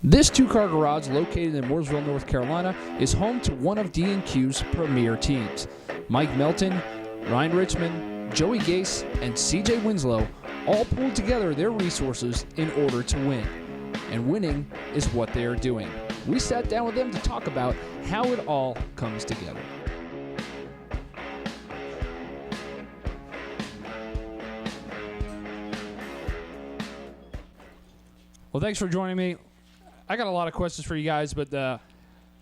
This two-car garage located in Mooresville, North Carolina is home to one of DNQ's premier teams. Mike Melton, Ryan Richmond, Joey Gase, and CJ Winslow all pulled together their resources in order to win. And winning is what they are doing. We sat down with them to talk about how it all comes together. Well, thanks for joining me. I got a lot of questions for you guys, but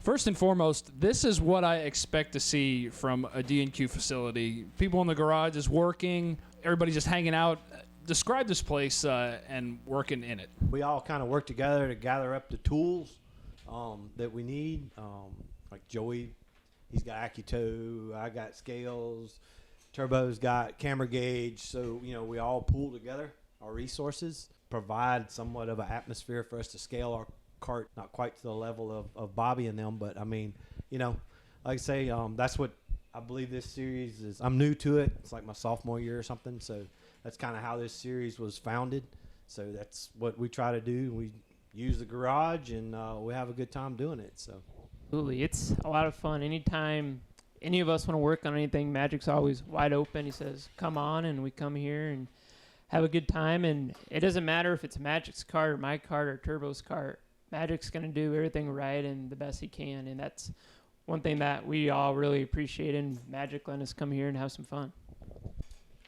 first and foremost, this is what I expect to see from a DNQ facility. People in the garage is working, everybody just hanging out. Describe this place and working in it. We all kind of work together to gather up the tools that we need. Like Joey, he's got AccuTow, I got scales, Turbo's got camera gauge. So, we all pool together our resources, provide somewhat of an atmosphere for us to scale our cart, not quite to the level of Bobby and them, but like I say, that's what I believe this series is. I'm new to it. It's like my sophomore year or something, so that's kind of how this series was founded. So that's what we try to do. We use the garage, and we have a good time doing it. So absolutely, it's a lot of fun. Anytime any of us want to work on anything, Magic's always wide open. He says, come on, and we come here and have a good time. And it doesn't matter if it's Magic's cart or my cart or Turbo's cart. Magic's going to do everything right and the best he can, and that's one thing that we all really appreciate, and Magic letting us come here and have some fun.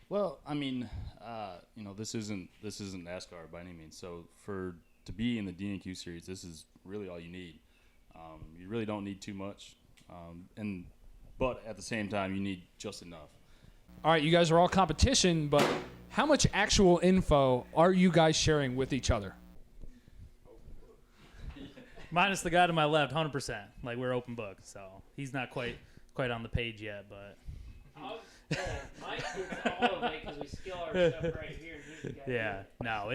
Well, I mean, this isn't NASCAR by any means. So to be in the DNQ series, this is really all you need. You really don't need too much, but at the same time, you need just enough. All right, you guys are all competition, but how much actual info are you guys sharing with each other? Minus the guy to my left, 100%. Like, we're open book, so he's not quite on the page yet, but. Mike gets all of it because we steal our stuff right here. And he's the guy. Yeah, no,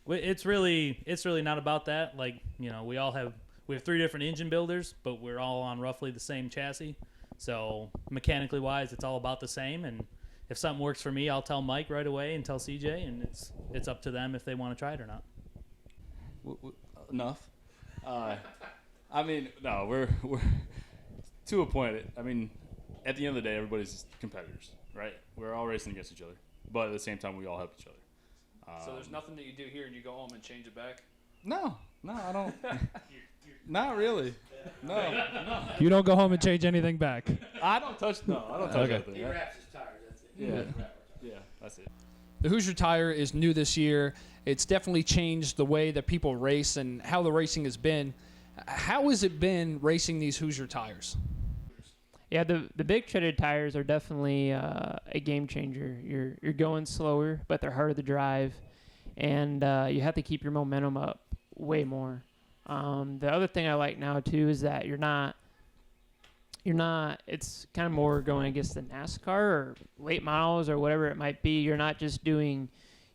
it's really not about that. Like, we have 3 different engine builders, but we're all on roughly the same chassis. So mechanically wise, it's all about the same. And if something works for me, I'll tell Mike right away and tell CJ, and it's up to them if they want to try it or not. Enough. No, we're to a point. I mean, at the end of the day, everybody's competitors, right? We're all racing against each other, but at the same time, we all help each other. So there's nothing that you do here and you go home and change it back? No, I don't. Not really. No. You don't go home and change anything back? I don't touch anything. He wraps his tires, that's it. Yeah, that's it. The Hoosier tire is new this year. It's definitely changed the way that people race and how the racing has been. How has it been racing these Hoosier tires? Yeah, the big treaded tires are definitely a game changer. You're going slower, but they're harder to drive, and you have to keep your momentum up way more. The other thing I like now too is that you're not. It's kind of more going against the NASCAR or late models or whatever it might be. You're not just doing,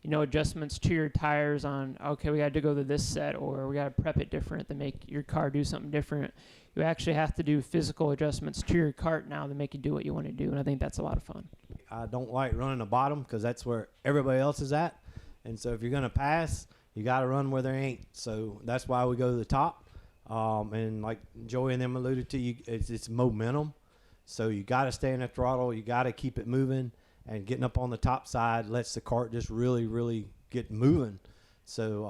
adjustments to your tires on, okay, we got to go to this set or we got to prep it different to make your car do something different. You actually have to do physical adjustments to your cart now to make you do what you want to do, and I think that's a lot of fun. I don't like running the bottom because that's where everybody else is at. And so if you're going to pass, you got to run where there ain't. So that's why we go to the top. And like Joey and them alluded to, it's momentum. So you got to stay in the throttle. You got to keep it moving. And getting up on the top side lets the cart just really, really get moving. So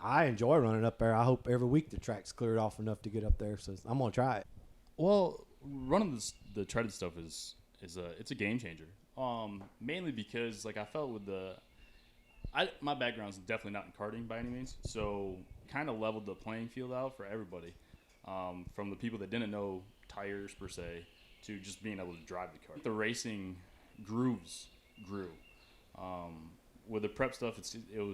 I enjoy running up there. I hope every week the track's cleared off enough to get up there. So I'm going to try it. Well, running the treaded stuff is it's a game changer. Mainly because I felt with my background's definitely not in karting by any means, so kind of leveled the playing field out for everybody, from the people that didn't know tires per se to just being able to drive the car. The racing grooves grew. With the prep stuff,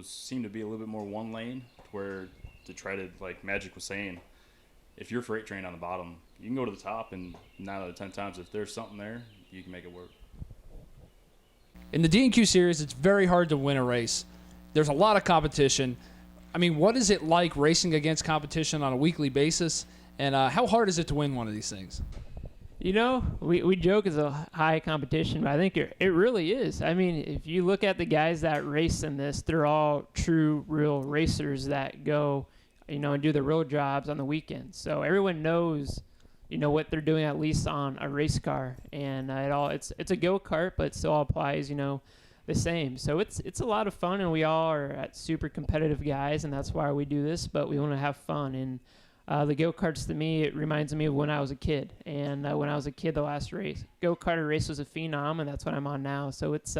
seemed to be a little bit more one lane, where the treaded, like Magic was saying, if you're freight trained on the bottom, you can go to the top, and 9 out of 10 times, if there's something there, you can make it work. In the DNQ series, it's very hard to win a race. There's a lot of competition. I mean, what is it like racing against competition on a weekly basis, and how hard is it to win one of these things? We joke it's a high competition, but I think it really is. I mean, if you look at the guys that race in this, they're all true, real racers that go and do the road jobs on the weekends. So everyone knows, what they're doing at least on a race car, and it's a go-kart, but it still applies, the same. So it's a lot of fun, and we all are super competitive guys, and that's why we do this, but we want to have fun. And the go-karts, to me, it reminds me of when I was a kid. And when I was a kid, the last go-kart race was a Phenom, and that's what I'm on now. So it's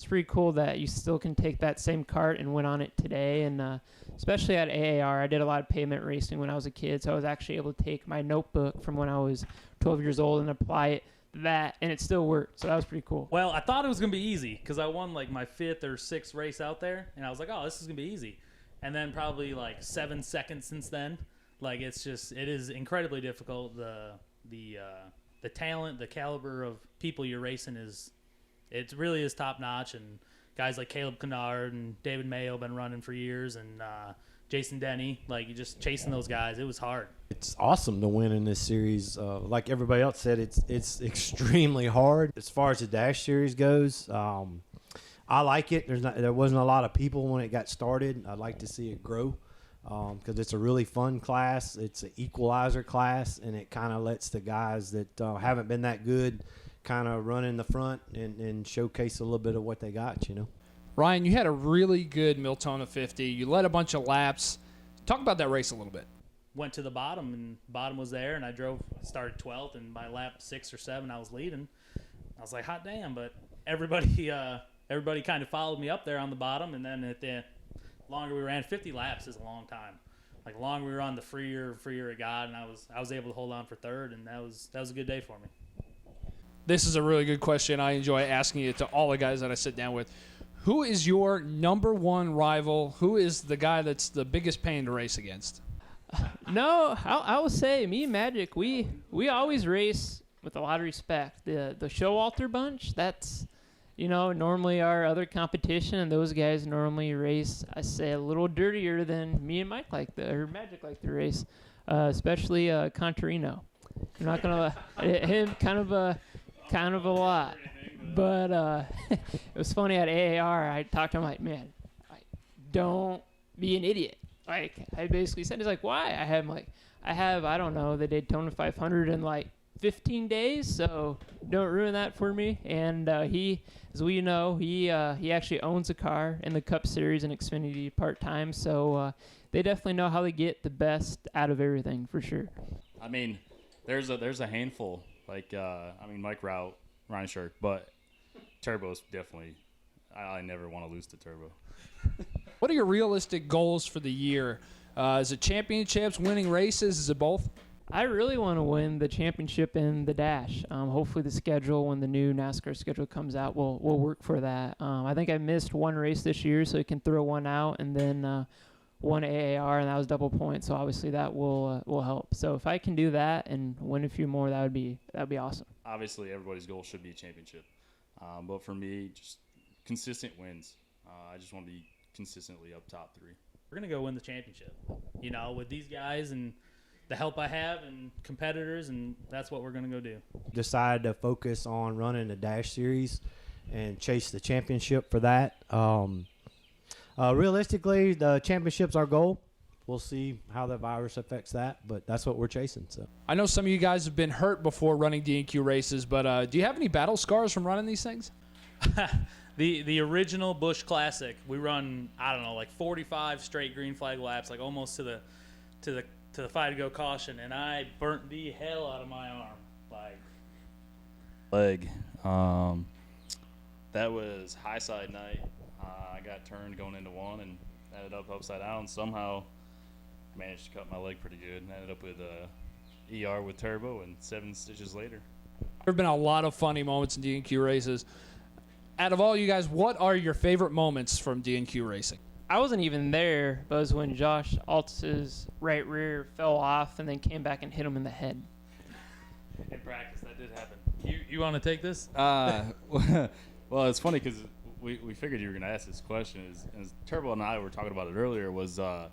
pretty cool that you still can take that same kart and win on it today. And especially at AAR, I did a lot of pavement racing when I was a kid, so I was actually able to take my notebook from when I was 12 years old and apply it to that, and it still worked. So that was pretty cool. Well, I thought it was going to be easy because I won like my 5th or 6th race out there, and I was like, oh, this is going to be easy. And then probably like 7 seconds since then, like it is incredibly difficult. The talent, the caliber of people you're racing it really is top notch, and guys like Caleb Kennard and David Mayo have been running for years, and Jason Denny, like you just chasing those guys, it was hard. It's awesome to win in this series. Like everybody else said, it's extremely hard. As far as the Dash Series goes, I like it. There wasn't a lot of people when it got started. I'd like to see it grow because it's a really fun class. It's an equalizer class, and it kind of lets the guys that haven't been that good kind of run in the front and showcase a little bit of what they got, Ryan, you had a really good Miltona 50. You led a bunch of laps. Talk about that race a little bit. Went to the bottom, and bottom was there, and I started 12th, and by lap 6 or 7, I was leading. I was like, hot damn, but everybody kind of followed me up there on the bottom, and then at the longer we ran, 50 laps is a long time. Like, the longer we were on, the freer it got, and I was able to hold on for 3rd, and that was a good day for me. This is a really good question. I enjoy asking it to all the guys that I sit down with. Who is your number one rival? Who is the guy that's the biggest pain to race against? No, I will say, me and Magic, we always race with a lot of respect. The Showalter bunch, that's, normally our other competition, and those guys normally race, I say, a little dirtier than me and Mike Magic like to race, especially Contarino. I'm not gonna him kind of a lot. But it was funny at AAR. I talked to him like, man, don't be an idiot. Like, I basically said, he's like, why? I have, I don't know, the Daytona 500 in like 15 days, so don't ruin that for me. And he, as we know, he actually owns a car in the Cup Series and Xfinity part-time, so they definitely know how to get the best out of everything, for sure. I mean, there's a handful, like, Mike Rout, Ryan Shirk, but Turbo's definitely, I never want to lose to Turbo. What are your realistic goals for the year? Is it championships, winning races? Is it both? I really want to win the championship in the Dash. Hopefully the schedule, when the new NASCAR schedule comes out, will work for that. I think I missed one race this year, so you can throw one out, and then one AAR, and that was double points. So obviously that will help. So if I can do that and win a few more, that'd be awesome. Obviously, everybody's goal should be a championship. But for me, just consistent wins. I just want to be consistently up top 3. We're going to go win the championship, with these guys and the help I have and competitors, and that's what we're going to go do. Decided to focus on running the Dash Series and chase the championship for that. Realistically, the championship's our goal. We'll see how the virus affects that, but that's what we're chasing. So I know some of you guys have been hurt before running DNQ races, but do you have any battle scars from running these things? The original Busch Classic, we run, I don't know, like 45 straight green flag laps, like almost to the fight to go caution, and I burnt the hell out of my arm, leg. That was high side night. I got turned going into one and ended up upside down. Somehow managed to cut my leg pretty good and ended up with ER with Turbo and 7 stitches later. There have been a lot of funny moments in DNQ races. Out of all you guys, what are your favorite moments from DNQ racing? I wasn't even there, but it was when Josh Altus's right rear fell off and then came back and hit him in the head. In practice, that did happen. You want to take this? Well, it's funny because we figured you were going to ask this question. As Turbo and I were talking about it earlier, was I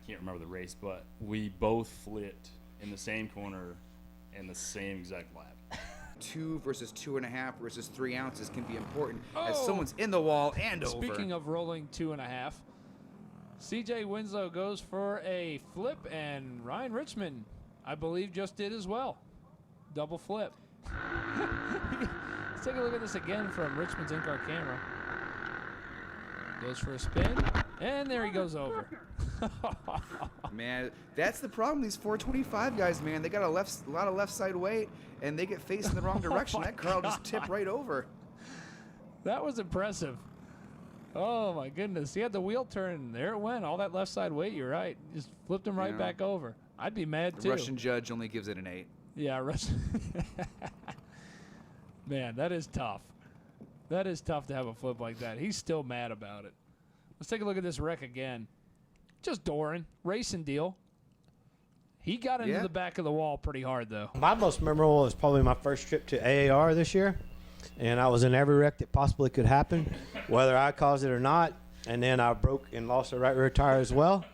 can't remember the race, but we both flipped in the same corner in the same exact lap. 2 versus 2.5 versus 3 ounces can be important as someone's in the wall and over. Speaking of rolling 2.5, CJ Winslow goes for a flip, and Ryan Richmond, I believe, just did as well. Double flip. Let's take a look at this again from Richmond's in-car camera. Goes for a spin, and there he goes over. Man, that's the problem. These 425 guys, man, they got a lot of left side weight, and they get faced in the wrong direction. That car will just tip right over. That was impressive. Oh, my goodness. He had the wheel turn, and there it went. All that left side weight, you're right. Just flipped him right back over. I'd be mad, The too. Russian judge only gives it an 8. Yeah, Russian. Man, that is tough. That is tough to have a flip like that. He's still mad about it. Let's take a look at this wreck again. Just Doran, racing deal. He got into the back of the wall pretty hard, though. My most memorable was probably my first trip to AAR this year, and I was in every wreck that possibly could happen, whether I caused it or not, and then I broke and lost the right rear tire as well.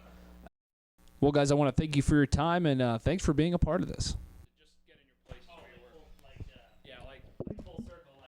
Well, guys, I want to thank you for your time, and thanks for being a part of this.